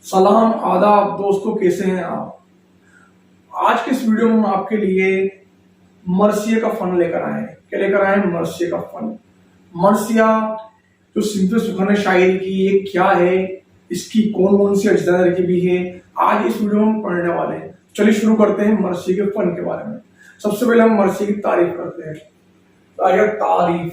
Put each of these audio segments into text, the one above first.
सलाम आदाब दोस्तों, कैसे हैं आप। आज के इस वीडियो में हम आपके लिए मरसिया का फन लेकर आए हैं। क्या लेकर आए हैं? मरसिया का फन। मरसिया जो सिंपल सुखाने शायरी की ये क्या है, इसकी कौन कौन सी अज्जा तरकीबी है, आज इस वीडियो में हम पढ़ने वाले हैं। चलिए शुरू करते हैं मरसिया के फन के बारे में। सबसे पहले हम मरसिया की तारीफ करते हैं। तारीफ।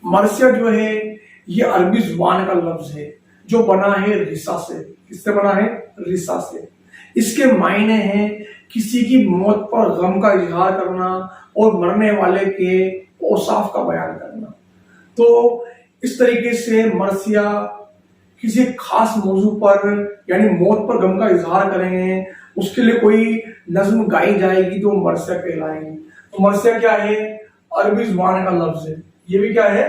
मरसिया जो है ये अरबी जुबान का लफ्ज है जो बना है रिसा से। किससे बना है? रिसा से। इसके मायने हैं किसी की मौत पर गम का इजहार करना और मरने वाले के औसाफ का बयान करना। तो इस तरीके से मरसिया किसी खास मौजू पर यानी मौत पर गम का इजहार करेंगे, उसके लिए कोई नज्म गाई जाएगी तो मरसिया कहलाएंगे। तो मरसिया क्या है? अरबी जुबान का लफ्ज है। ये भी क्या है?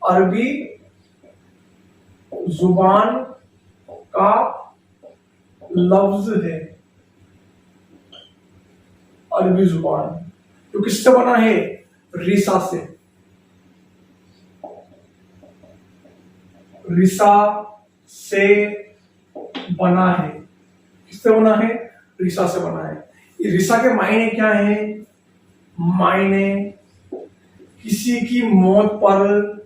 अरबी जुबान का लफ्ज है। अरबी जुबान तो किससे बना है? रिसा से। रिसा से बना है। किससे बना है? रिसा से बना है। रिसा के मायने क्या है? मायने किसी की मौत पर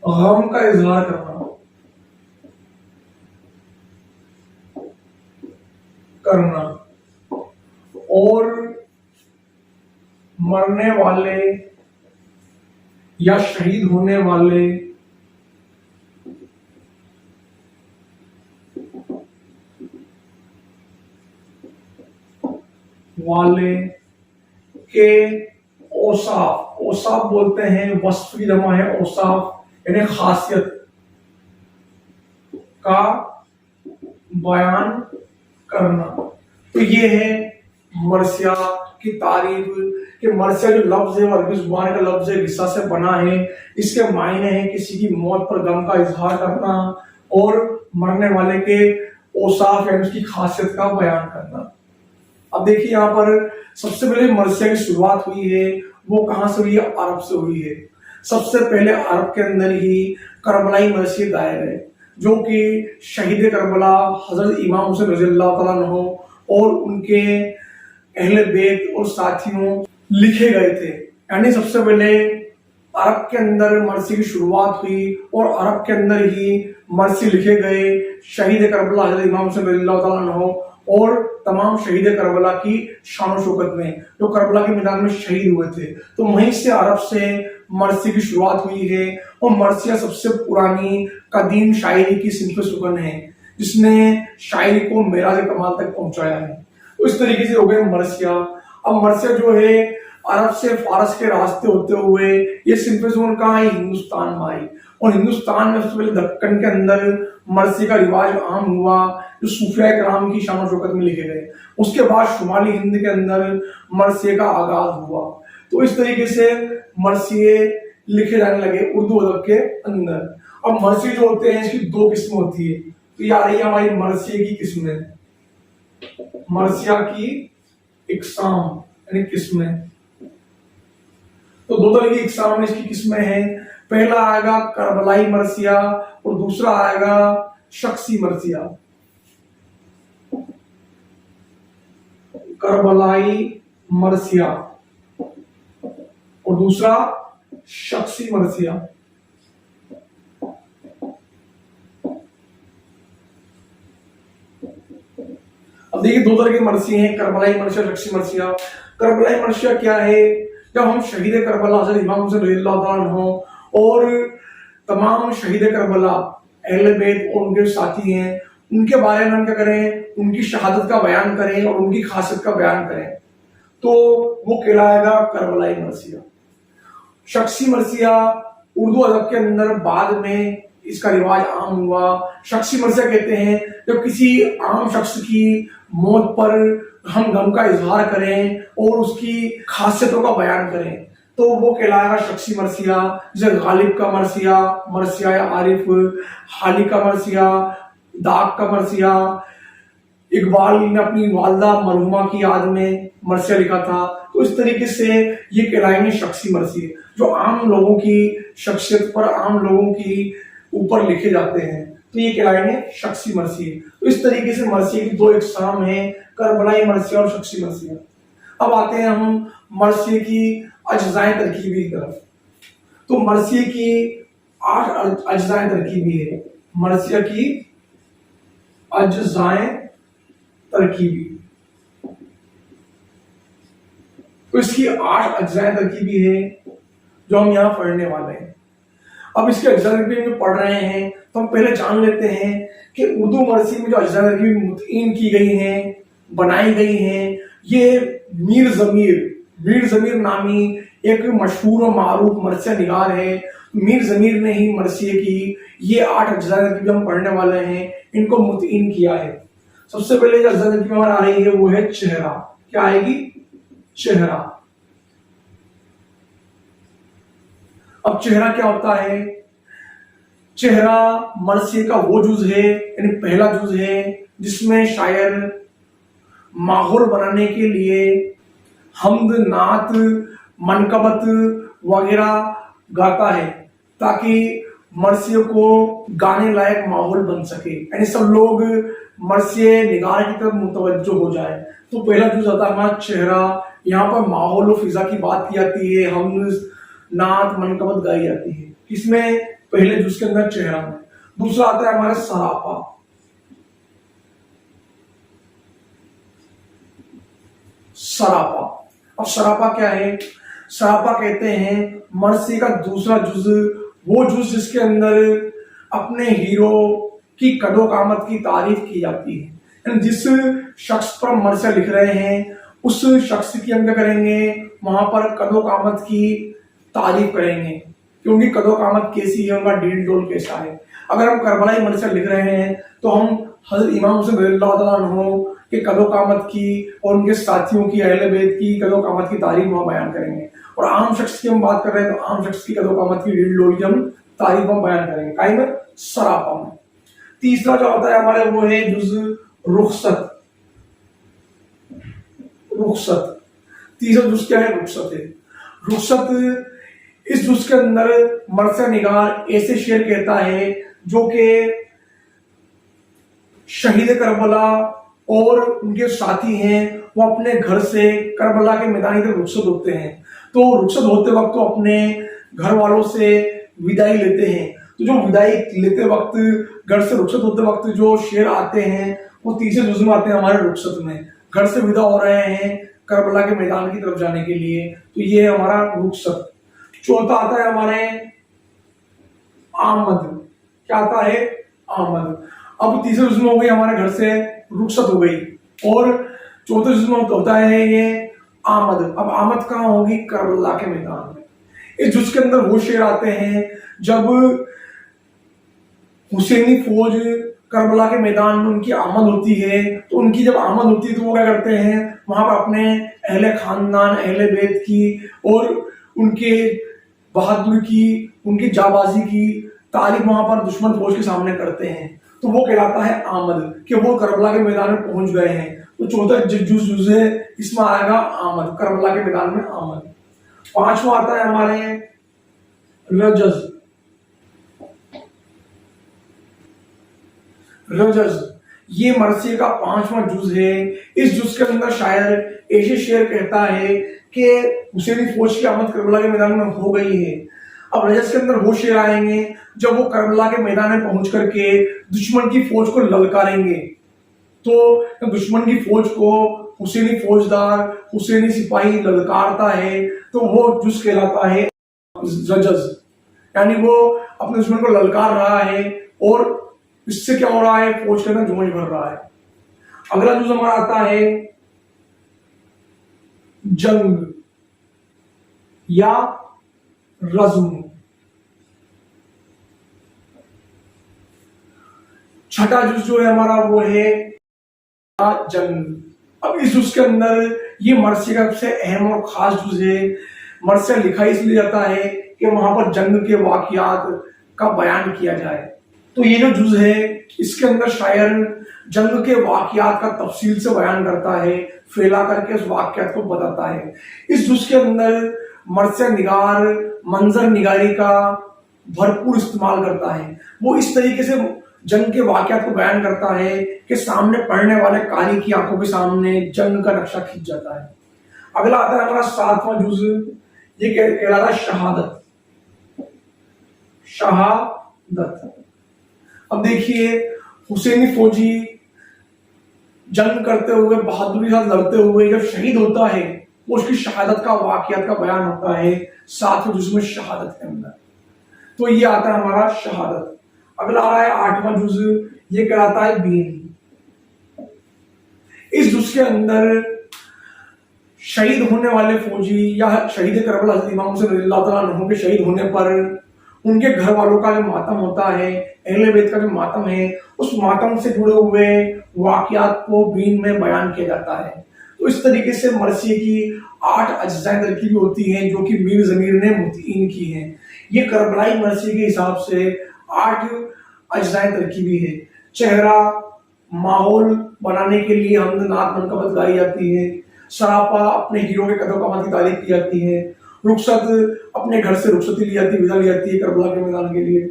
गम का इजहार करना और मरने वाले या शहीद होने वाले के औसाफ बोलते हैं, वस्फ की जमा है औसाफ, यानी खासियत का बयान करना। तो ये है मरसिया की तारीफ कि मरसिया जो लफ्ज है अरबी जुबान का लफ्ज है, रिसा से बना है। इसके मायने हैं किसी की मौत पर गम का इजहार करना और मरने वाले के औसाफ यानी उसकी खासियत का बयान करना। अब देखिए यहाँ पर सबसे पहले मरसिया की शुरुआत हुई है, वो कहां से हुई है? अरब से हुई है। सबसे पहले अरब के अंदर ही करबलाई मरसिया गाए गए जो कि शहीद करबला हजरत इमाम हुसैन रज़ियल्लाहु तआला अन्हु और उनके अहले बैत और साथियों लिखे गए थे। यानी सबसे पहले अरब के अंदर मरसी की शुरुआत हुई और अरब के अंदर ही मरसी लिखे गए शहीद करबला हजरत इमाम हुसैन रज़ियल्लाहु तआला अन्हु और तमाम शहीद करबला की शान शौकत में जो करबला के मैदान में शहीद हुए थे। तो वहीं से अरब से मरसी की शुरुआत हुई है और मरसिया सबसे पुरानी कदीम शायरी की सिंफ सुकन है जिसने शायरी को मेराज कमाल तक पहुंचाया है। तो इस तरीके से हो गए मरसिया। अब मरसिया जो है अरब से फारस के रास्ते होते हुए ये सिंफ सुकन कहाँ आई? हिंदुस्तान में आई। और हिंदुस्तान में सबसे पहले दक्कन के अंदर मरसी का रिवाज आम हुआ जो सूफिया कराम की शान शौकत में लिखे गए। उसके बाद शुमाली हिंद के अंदर मरसिये का आगाज हुआ। तो इस तरीके से मरसिये लिखे जाने लगे उर्दू अदब के अंदर। अब मरसिये जो होते हैं इसकी दो किस्में होती है। तो ये आ रही है हमारी मरसिये की किस्में, मरसिया की इकसाम यानी किस्में। तो दो तरह की इकसाम में इसकी किस्में हैं। पहला आएगा करबलाई मरसिया और दूसरा आएगा शख्सी मरसिया। करबलाई मरसिया और दूसरा शख्सी मरसिया। अब देखिए दो तरह की मरसी हैं, करबलाई मरसिया, शख्सी मरसिया। करबलाई मरसिया क्या है? जब हम शहीद करबला हजरत इमाम हुसैन रज़ियल्लाहु तआला अन्हु और तमाम शहीद करबला अहले बैत और उनके साथी हैं उनके बारे में हम क्या करें? उनकी शहादत का बयान करें और उनकी खासियत का बयान करें तो वो कहलाएगा करबलाई मरसिया। शख्सी मरसिया उर्दू अदब के अंदर बाद में इसका रिवाज आम हुआ। शख्सी मरसिया कहते हैं जब किसी आम शख्स की मौत पर हम गम का इजहार करें और उसकी खासियतों का बयान करें तो वो कहलाएगा शख्सी मरसिया। जैसे गालिब का मरसिया, मरसिया आरिफ, हाली का मरसिया, दाग का मरसिया, इकबाल ने अपनी वालदा मरहुमा की याद में मरसिया लिखा था। तो तो इस तरीके से ये कहलाएंगे शख्सी मरसिए, जो आम लोगों की शख्सियत पर, आम लोगों की ऊपर लिखे जाते हैं, तो ये कहलाएंगे शख्सी मरसिए। तो इस तरीके से मरसिए की दो इकसाम हैं, करबलाई मरसिया और शख्सी मरसिया। अब आते हैं हम मरसिए की अज्जाए तरकीबी की तरफ। तो मरसिए की 8 अज्जाए तरकीबी है, मरसिया की अज्जाए तरकीबी। तो इसकी 8 अज्जाए तरकीबी है जो हम यहाँ पढ़ने वाले हैं। अब इसके अज्जा तरकीबी में पढ़ रहे हैं तो हम पहले जान लेते हैं कि उर्दू मरसी में जो अज्जा तरकीबी मुतईन की गई हैं, बनाई गई हैं, ये मीर जमीर नामी एक मशहूर और मारूफ मरसिया निगार है। मीर जमीर ने ही मरसिए की ये 8 अज्जा तरकीबी हम पढ़ने वाले हैं, इनको मुतईन किया है। सबसे पहले जो अज्जा तरकीबी हमारा आ रही है वो है चेहरा। क्या आएगी? चेहरा। अब चेहरा क्या होता है? चेहरा मरसिए का वो जुज है, यानी पहला जुज है जिसमें शायर माहौल बनाने के लिए हम्द, नात, मनकबत वगैरह गाता है ताकि मरसिए को गाने लायक माहौल बन सके, यानी सब लोग मरसिए निगार की तरफ मुतवज्जो हो जाए। तो पहला जुज आता है हमारा चेहरा। यहाँ पर माहौल और फिजा की बात की जाती है, हम्द, नात, मनकबत गाई जाती है। इसमें पहले जुज के अंदर चेहरा में। दूसरा आता है हमारा सरापा। सरापा। अब सरापा क्या है? सरापा कहते हैं मरसी का दूसरा जुज, वो जुज जिसके अंदर अपने हीरो की कदो कामत की तारीफ की जाती है। जिस शख्स पर मरसिया लिख रहे हैं उस शख्स की हम क्या करेंगे, वहां पर कदो कामत की तारीफ करेंगे कि उनकी कदो कामत कैसी है, उनका डील डोल कैसा है। अगर हम करबलाई मरसिया लिख रहे हैं तो हम हजरत इमाम हुसैन रज़ियल्लाहु तआला अन्हु के कदो कामत की और उनके साथियों की, अहले बैत की कदो कामत की तारीफ वहां बयान करेंगे। और आम शख्स की हम बात कर रहे हैं तो आम शख्स की कदो कामत की, डील डोल की हम तारीफ वहां बयान करेंगे। काई में? सरापा में। तीसरा जो होता है हमारे वो है जुज रुखसत। रुखसत। तीसरा जुज क्या है? रुखसत है। रुखसत, इस जुज के अंदर मरसिया निगार ऐसे शेर कहता है जो कि शहीद करबला और उनके साथी हैं, वो अपने घर से करबला के मैदान की रुखसत होते हैं। तो रुखसत होते वक्त तो अपने घर वालों से विदाई लेते हैं। तो जो विदाई लेते वक्त, घर से रुखसत होते वक्त जो शेर आते हैं वो तीसरे जुज में आते हैं हमारे रुखसत में। घर से विदा हो रहे हैं करबला के मैदान की तरफ जाने के लिए, तो ये है हमारा रुखसत। चौथा आता है हमारे आमद। क्या आता है? आमद। अब तीसरे जुज में हो गई हमारे घर से रुखसत हो गई, और चौथे जुज में होता है ये आमद। अब आमद कहाँ होगी? करबला के मैदान में। इस जुज के अंदर वो शेर आते हैं जब हुसैनी फौज करबला के मैदान में उनकी आमद होती है। तो उनकी जब आमद होती है तो वो क्या करते हैं, वहां पर अपने अहले खानदान, अहले बैत की और उनके बहादुर की, उनकी जाबाजी की तारीफ वहां पर दुश्मन फौज के सामने करते हैं। तो वो कहलाता है आमद, कि वो करबला के मैदान में पहुंच गए हैं। तो चौथा जुज है, इसमें आएगा आमद, करबला के मैदान में आमद। पांचवा आता है हमारे रजज। रजज ये मरसिए का 5वां जुज है। इस जुज के अंदर शायर ऐसे शेर कहता है कि हुसैनी फौज की आमद करबला के मैदान में हो गई है। अब रजज के अंदर वो शेर आएंगे जब वो करबला के मैदान में पहुंच करके दुश्मन की फौज को ललकारेंगे। तो दुश्मन की फौज को हुसैनी फौजदार, हुसैनी सिपाही ललकारता है तो वो जुज कहलाता है रजज, यानी वो अपने दुश्मन को ललकार रहा है और इससे क्या हो रहा है, फौज के अंदर जोश भर रहा है। अगला जुज हमारा आता है जंग या रज्म। छठा जुज जो है हमारा वो है जंग। अब इस जुज के अंदर ये मरसिया का सबसे अहम और खास जुज है। मरसिया लिखा इसलिए जाता है कि वहां पर जंग के वाकयात का बयान किया जाए। तो ये जो जुज है इसके अंदर शायर जंग के वाकयात का तफसील से बयान करता है, फैला करके उस वाकयात को बताता है। इस जुज के अंदर मर्सिया निगार मंजर निगारी का भरपूर इस्तेमाल करता है। वो इस तरीके से जंग के वाकयात को बयान करता है कि सामने पढ़ने वाले कारी की आंखों के सामने जंग का नक्शा खिंच जाता है। अगला आता है हमारा 7वां जुज, ये कहलाता है शहादत। शहादत, अब देखिए हुसैनी फौजी जंग करते हुए बहादुरी के साथ लड़ते हुए जब शहीद होता है वो उसकी शहादत का वाकयात का बयान होता है 7वें जुज में शहादत के अंदर। तो ये आता है हमारा शहादत। अगला आ रहा है 8वां जुज, ये कहलाता है बीन। इस जुज के अंदर शहीद होने वाले फौजी या शहीद करबला हज़रत इमाम हुसैन रज़ियल्लाहु तआला अन्हु के शहीद होने पर उनके घर वालों का जो मातम होता है, अहले बैत का जो मातम है, उस मातम से जुड़े हुए वाकयात को बीन में बयान किया जाता है। तो इस तरीके से मरसिए की 8 अज्जाए तरकीबें होती हैं जो कि मीर ज़मीर ने मुतीन की हैं। ये करबलाई मरसिए के हिसाब से 8 अज्जाए तरकीबें हैं। चेहरा माहौल बनाने के लिए हमद नात मनकबत गाई जाती है। सरापा अपने हीरो के कदम कमात की तारीफ की जाती है। रुखसत अपने घर से रुखसती ली जाती है, विदा ली जाती है करबला के मैदान के लिए।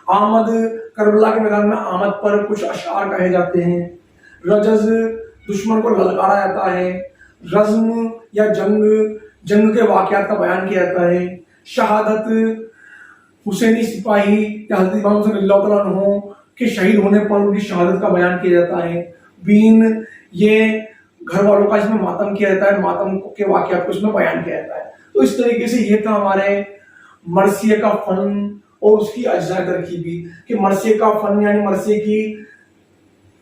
आमद करबला के मैदान में आमद पर कुछ अशार कहे जाते हैं। रजज दुश्मन को ललकारा जाता है। रज्म या जंग के वाकयात का बयान किया जाता है। शहादत हुसैनी सिपाही या हज़रत इमाम हुसैन रज़ियल्लाहु तआला अन्हु के शहीद होने पर उनकी शहादत का बयान किया जाता है। बीन ये घर वालों का इसमें मातम किया जाता है, मातम के वाकयात को इसमें बयान किया जाता है। तो इस तरीके से ये था हमारे मरसिए का फन और उसकी अज्जा तरकीबी कि मरसिए का फन यानी मरसिए की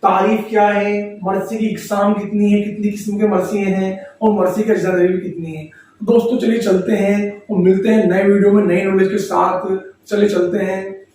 तारीफ क्या है, मरसिए की इकसाम कितनी है, कितनी किस्म के मरसिए हैं और मरसिए की अज्जा तरकीबी कितनी है। दोस्तों चलिए चलते हैं और मिलते हैं नए वीडियो में नए नॉलेज के साथ। चले चलते हैं।